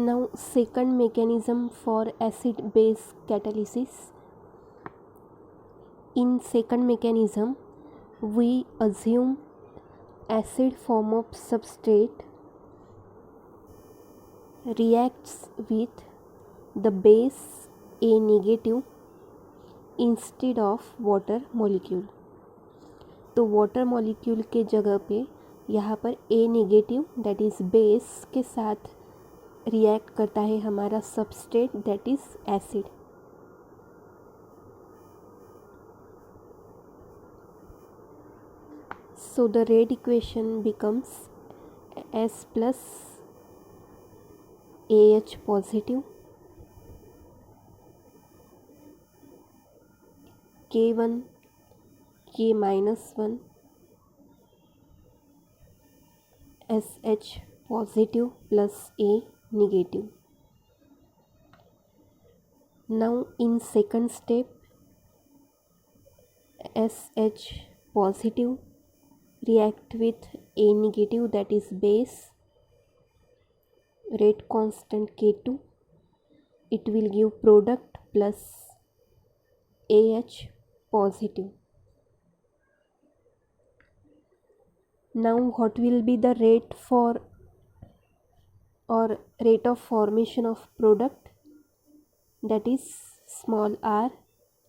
Now second mechanism for acid base catalysis. In second mechanism, we assume acid form of substrate reacts with the base A negative instead of water molecule. तो water molecule के जगह पे यहाँ पर ए negative that is base के साथ react करता है हमारा substrate that is acid. So the rate equation becomes S plus A H positive K1 K minus 1 SH positive plus A negative. Now in second step, SH positive react with A negative that is base, rate constant K2, it will give product plus AH positive. Now what will be the rate for or rate of formation of product? That is small r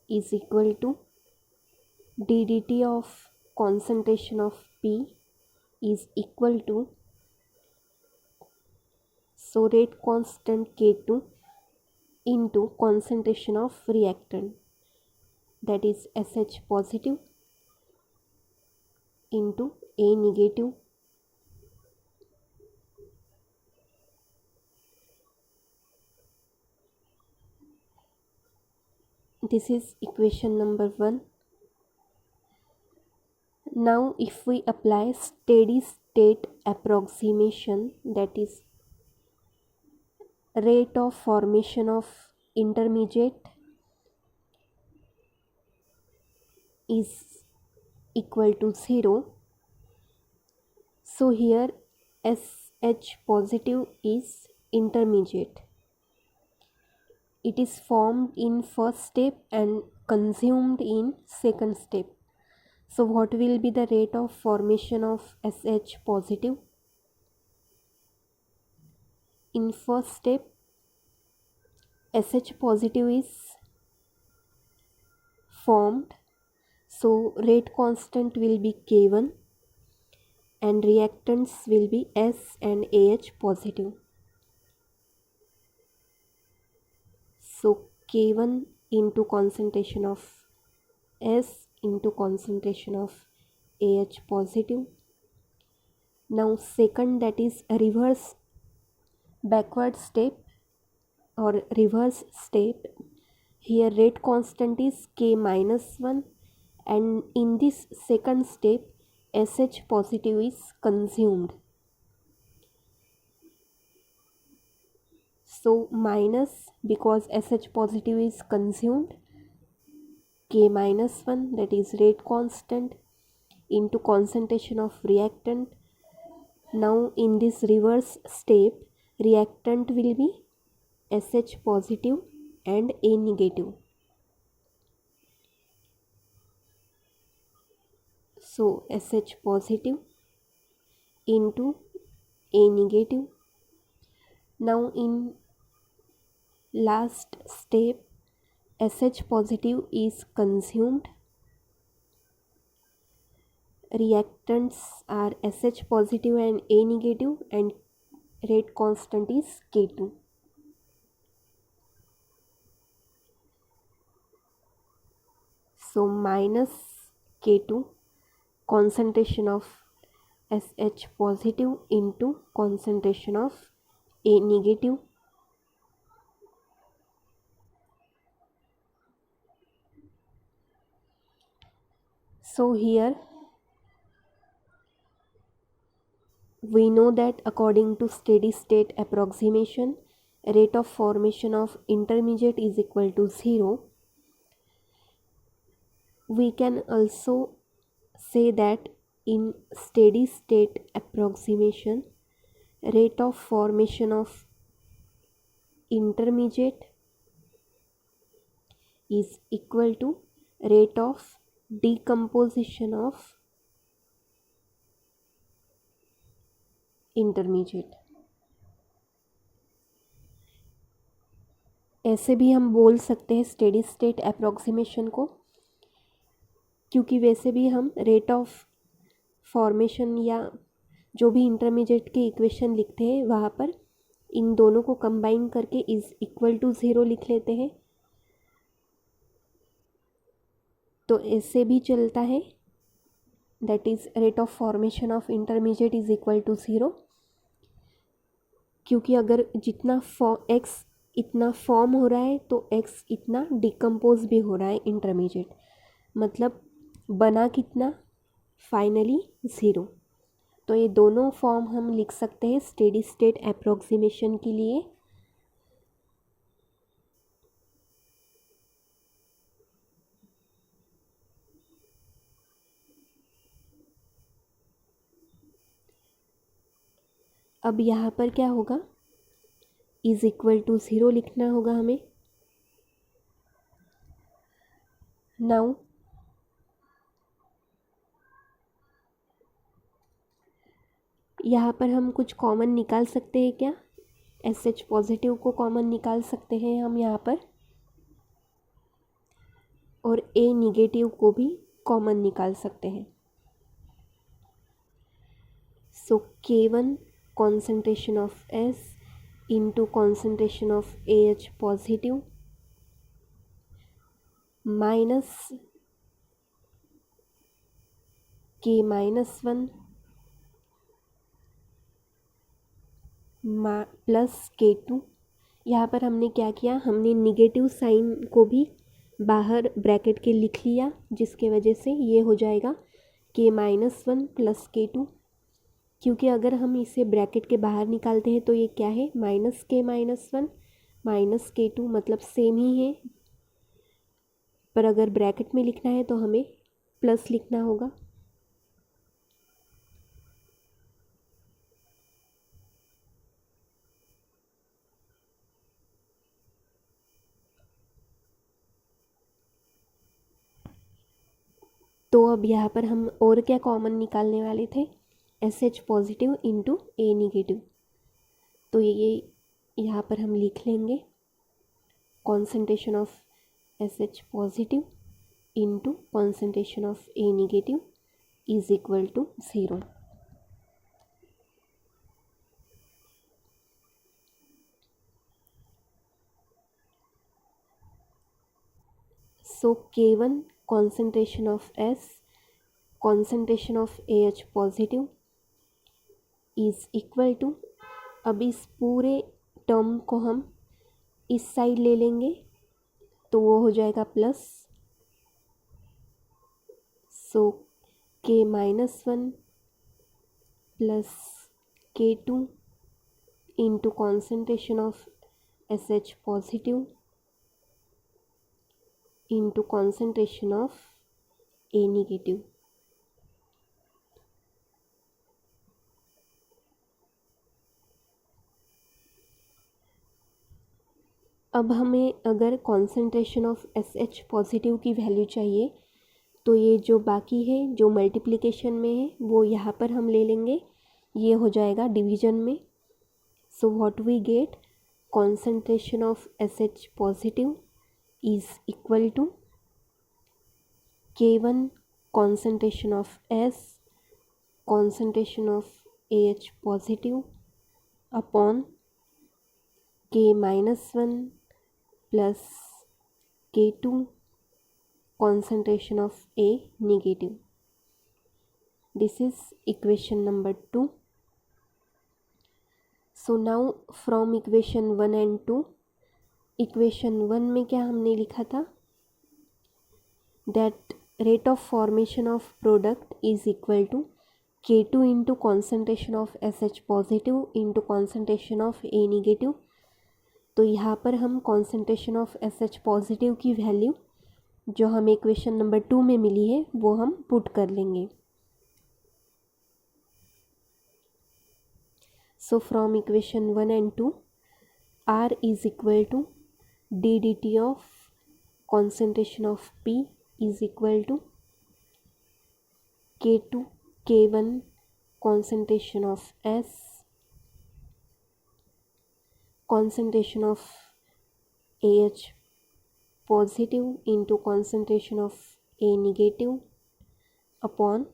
is equal to ddt of concentration of P is equal to, so rate constant K2 into concentration of reactant that is SH positive into A negative this is equation number 1. Now if we apply steady state approximation, that is rate of formation of intermediate is equal to 0. So here SH positive is intermediate. It is formed in first step and consumed in second step. So what will be the rate of formation of SH positive? In first step, SH positive is formed, so rate constant will be K1 and reactants will be S and AH positive. So K1 into concentration of S into concentration of AH positive. Now second, that is a reverse backward step or reverse step. Here rate constant is K minus 1 and in this second step SH positive is consumed. So minus, because SH positive is consumed, K minus 1 that is rate constant into concentration of reactant. Now in this reverse step reactant will be SH positive and A negative. So SH positive into A negative. Now in last step SH positive is consumed. Reactants are SH positive and A negative and rate constant is K2. So minus K2 concentration of SH positive into concentration of A negative. So here we know that according to steady state approximation, rate of formation of intermediate is equal to 0. We can also say that in steady state approximation, rate of formation of intermediate is equal to rate of decomposition of intermediate। ऐसे भी हम बोल सकते हैं steady state approximation को, क्योंकि वैसे भी हम रेट ऑफ फॉर्मेशन या जो भी इंटरमीडिएट की इक्वेशन लिखते हैं वहाँ पर इन दोनों को कंबाइन करके इज इक्वल टू 0 लिख लेते हैं। तो ऐसे भी चलता है, that is rate of formation of intermediate is equal to 0, क्योंकि अगर जितना एक्स इतना फॉर्म हो रहा है तो एक्स इतना डिकम्पोज भी हो रहा है इंटरमीडिएट, मतलब बना कितना फाइनली 0। तो ये दोनों फॉर्म हम लिख सकते हैं स्टेडी स्टेट अप्रॉक्सीमेशन के लिए। अब यहाँ पर क्या होगा, इज इक्वल टू 0 लिखना होगा हमें। नाउ यहाँ पर हम कुछ कॉमन निकाल सकते हैं क्या? SH पॉजिटिव को कॉमन निकाल सकते हैं हम यहाँ पर, और A निगेटिव को भी कॉमन निकाल सकते हैं। सो K1 concentration of S into concentration of AH positive minus K-1 plus K2। यहाँ पर हमने क्या किया, हमने निगेटिव साइन को भी बाहर ब्रैकेट के लिख लिया, जिसके वजह से ये हो जाएगा K-1 प्लस K2, क्योंकि अगर हम इसे ब्रैकेट के बाहर निकालते हैं तो ये क्या है, -K-1 माइनस K2, मतलब सेम ही है, पर अगर ब्रैकेट में लिखना है तो हमें प्लस लिखना होगा। तो अब यहाँ पर हम और क्या कॉमन निकालने वाले थे, SH positive into A negative. तो ये यहाँ पर हम लिख लेंगे concentration of SH positive into concentration of A negative is equal to 0। So K1 concentration of S, concentration of AH positive is equal to, अब इस पूरे टर्म को हम इस साइड ले लेंगे तो वो हो जाएगा plus, so K-1 plus K2 into concentration of SH positive into concentration of A negative. अब हमें अगर कॉन्सेंट्रेशन ऑफ SH पॉजिटिव की वैल्यू चाहिए तो ये जो बाकी है, जो मल्टीप्लिकेशन में है, वो यहाँ पर हम ले लेंगे, ये हो जाएगा डिवीजन में। So what we get, concentration of SH positive is equal to K1 concentration of S, concentration of AH positive upon K-1 plus K2 concentration of A negative. This is equation number 2. So now from equation 1 and 2, equation 1 में क्या हमने लिखा था, that rate of formation of product is equal to K2 into concentration of SH positive into concentration of A negative. तो यहाँ पर हम concentration of SH positive की वैल्यू जो हमें इक्वेशन नंबर 2 में मिली है वो हम पुट कर लेंगे। So from equation 1 and 2 R is equal to d dt of concentration of P is equal to K2 K1 concentration of S, concentration of AH positive into concentration of A negative upon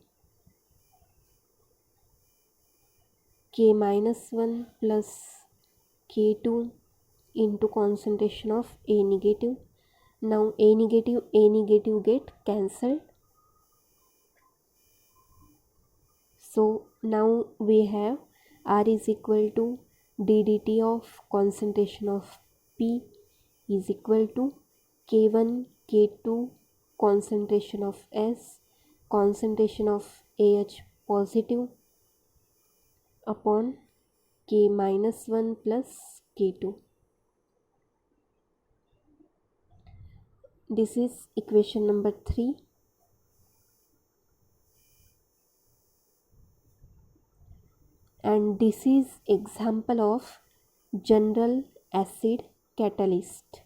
K minus 1 plus K2 into concentration of A negative. Now A negative get cancelled. So now we have R is equal to d dt of concentration of P is equal to K1 K2 concentration of S, concentration of AH positive upon K minus 1 plus K2. This is equation number 3. And this is example of general acid catalyst.